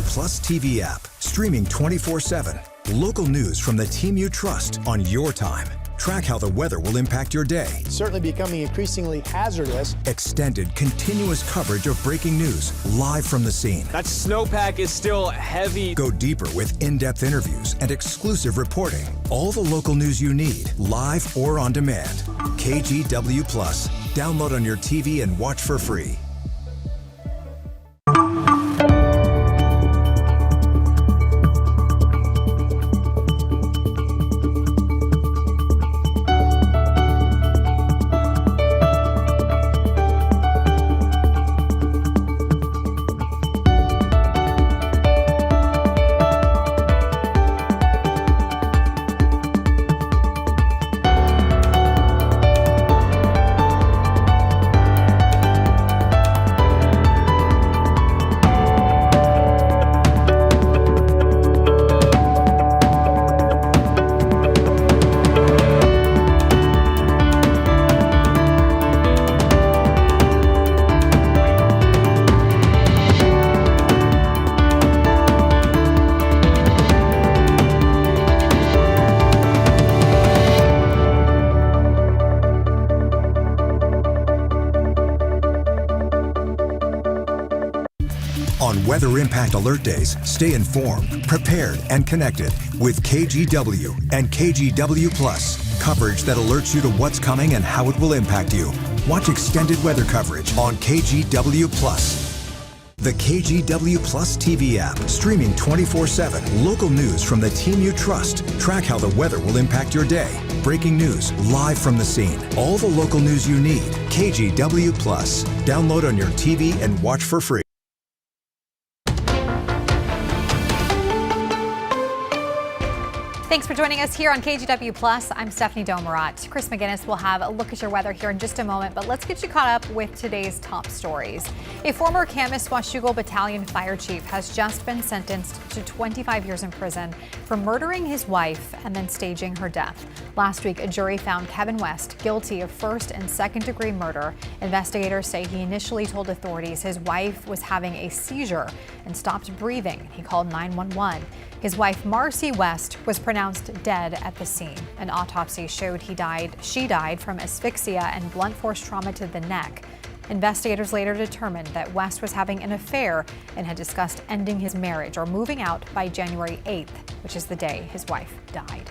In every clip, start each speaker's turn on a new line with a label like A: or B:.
A: Plus TV app, streaming 24/7. Local news from the team you trust on your time. Track how the weather will impact your day.
B: Certainly becoming increasingly hazardous.
A: Extended, continuous coverage of breaking news live from the scene.
C: That snowpack is still heavy.
A: Go deeper with in-depth interviews and exclusive reporting. All the local news you need, live or on demand. KGW Plus. Download on your TV and watch for free. On Weather Impact Alert Days, stay informed, prepared, and connected with KGW and KGW Plus. Coverage that alerts you to what's coming and how it will impact you. Watch extended weather coverage on KGW Plus. The KGW Plus TV app, streaming 24/7. Local news from the team you trust. Track how the weather will impact your day. Breaking news live from the scene. All the local news you need. KGW Plus. Download on your TV and watch for free.
D: Thanks for joining us here on KGW Plus. I'm Stephanie Domerat. Chris McGinnis will have a look at your weather here in just a moment, but let's get you caught up with today's top stories. A former Kaminista Battalion fire chief has just been sentenced to 25 years in prison for murdering his wife and then staging her death. Last week, a jury found Kevin West guilty of first and second degree murder. Investigators say he initially told authorities his wife was having a seizure and stopped breathing. He called 911. His wife, Marcy West, was pronounced dead at the scene. An autopsy showed she died from asphyxia and blunt force trauma to the neck. Investigators later determined that West was having an affair and had discussed ending his marriage or moving out by January 8th, which is the day his wife died.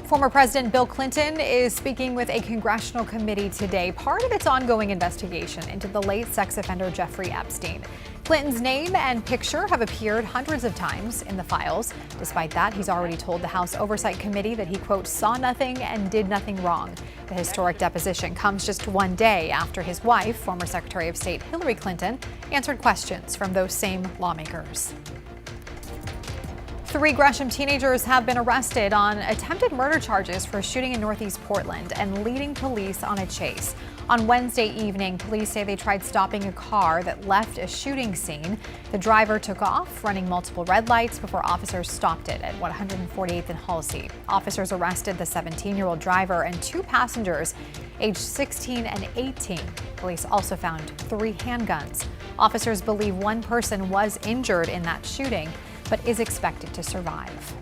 D: Former President Bill Clinton is speaking with a congressional committee today, part of its ongoing investigation into the late sex offender Jeffrey Epstein. Clinton's name and picture have appeared hundreds of times in the files. Despite that, he's already told the House Oversight Committee that he, quote, saw nothing and did nothing wrong. The historic deposition comes just one day after his wife, former Secretary of State Hillary Clinton, answered questions from those same lawmakers. 3 Gresham teenagers have been arrested on attempted murder charges for shooting in Northeast Portland and leading police on a chase. On Wednesday evening, police say they tried stopping a car that left a shooting scene. The driver took off, running multiple red lights before officers stopped it at 148th and Halsey. Officers arrested the 17-year-old driver and 2 passengers, aged 16 and 18. Police also found 3 handguns. Officers believe one person was injured in that shooting, but is expected to survive.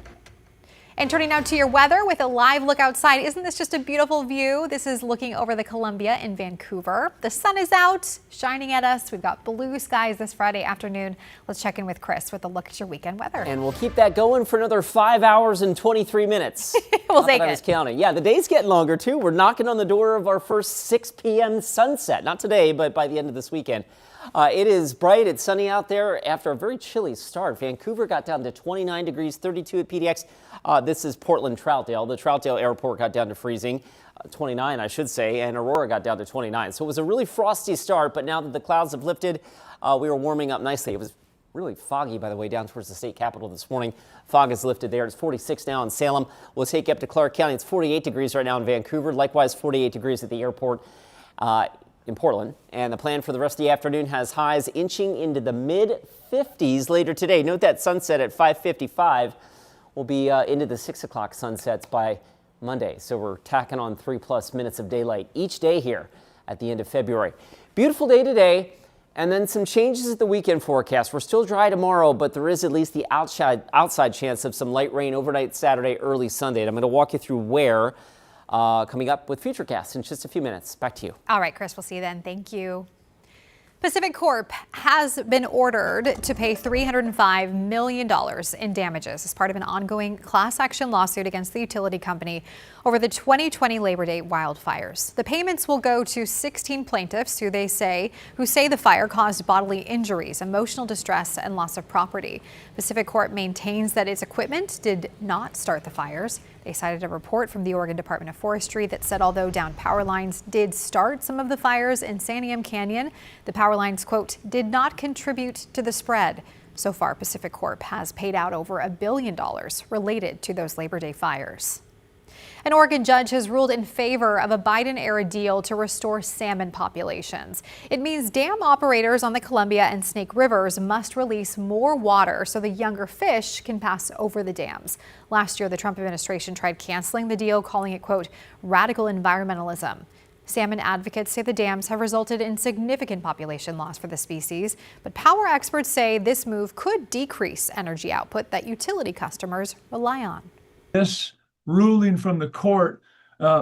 D: And turning now to your weather with a live look outside. Isn't this just a beautiful view? This is looking over the Columbia in Vancouver. The sun is out, shining at us. We've got blue skies this Friday afternoon. Let's check in with Chris with a look at your weekend weather.
E: And we'll keep that going for another 5 hours and 23 minutes.
D: We'll take it.
E: I was counting. Yeah, the day's getting longer too. We're knocking on the door of our first 6 p.m. sunset. Not today, but by the end of this weekend. It is bright, it's sunny out there after a very chilly start. Vancouver got down to 29 degrees, 32 at PDX. This is Portland Troutdale. The Troutdale airport got down to freezing, 29 I should say, and Aurora got down to 29. So it was a really frosty start, but now that the clouds have lifted, we were warming up nicely. It was really foggy, by the way, down towards the state capitol this morning. Fog is lifted there. It's 46 now in Salem. We'll take you up to Clark County. It's 48 degrees right now in Vancouver. Likewise, 48 degrees at the airport in Portland. And the plan for the rest of the afternoon has highs inching into the mid-50s later today. Note that sunset at 5:55 will be into the 6 o'clock sunsets by Monday. So we're tacking on 3+ minutes of daylight each day here at the end of February. Beautiful day today. And then some changes at the weekend forecast. We're still dry tomorrow, but there is at least the outside chance of some light rain overnight Saturday, early Sunday. And I'm going to walk you through where coming up with Futurecast in just a few minutes. Back to you.
D: All right, Chris, we'll see you then. Thank you. Pacific Corp has been ordered to pay $305 million in damages as part of an ongoing class action lawsuit against the utility company over the 2020 Labor Day wildfires. The payments will go to 16 plaintiffs who say the fire caused bodily injuries, emotional distress, and loss of property. Pacific Corp maintains that its equipment did not start the fires. They cited a report from the Oregon Department of Forestry that said although downed power lines did start some of the fires in Santiam Canyon, the power lines, quote, did not contribute to the spread. So far, Pacific Corp has paid out over $1 billion related to those Labor Day fires. An Oregon judge has ruled in favor of a Biden-era deal to restore salmon populations. It means dam operators on the Columbia and Snake Rivers must release more water so the younger fish can pass over the dams. Last year, the Trump administration tried canceling the deal, calling it, quote, radical environmentalism. Salmon advocates say the dams have resulted in significant population loss for the species, but power experts say this move could decrease energy output that utility customers rely on.
F: This ruling from the court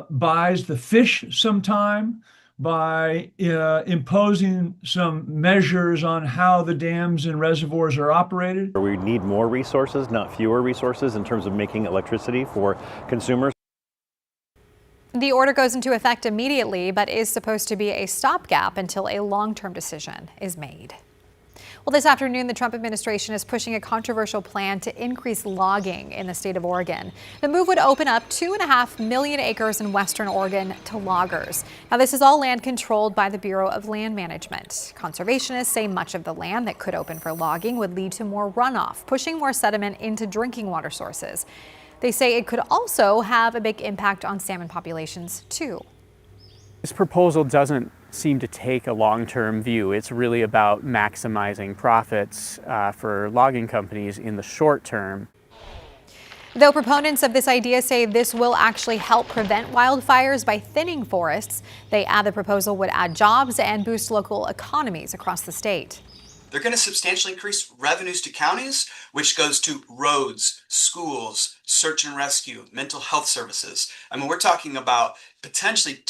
F: buys the fish some time by imposing some measures on how the dams and reservoirs are operated.
G: We need more resources, not fewer resources, in terms of making electricity for consumers.
D: The order goes into effect immediately, but is supposed to be a stopgap until a long-term decision is made. Well, this afternoon, the Trump administration is pushing a controversial plan to increase logging in the state of Oregon. The move would open up 2.5 million acres in western Oregon to loggers. Now, this is all land controlled by the Bureau of Land Management. Conservationists say much of the land that could open for logging would lead to more runoff, pushing more sediment into drinking water sources. They say it could also have a big impact on salmon populations, too.
H: This proposal doesn't seem to take a long-term view. It's really about maximizing profits for logging companies in the short term.
D: Though proponents of this idea say this will actually help prevent wildfires by thinning forests, they add the proposal would add jobs and boost local economies across the state.
I: They're going to substantially increase revenues to counties, which goes to roads, schools, search and rescue, mental health services. I mean, we're talking about potentially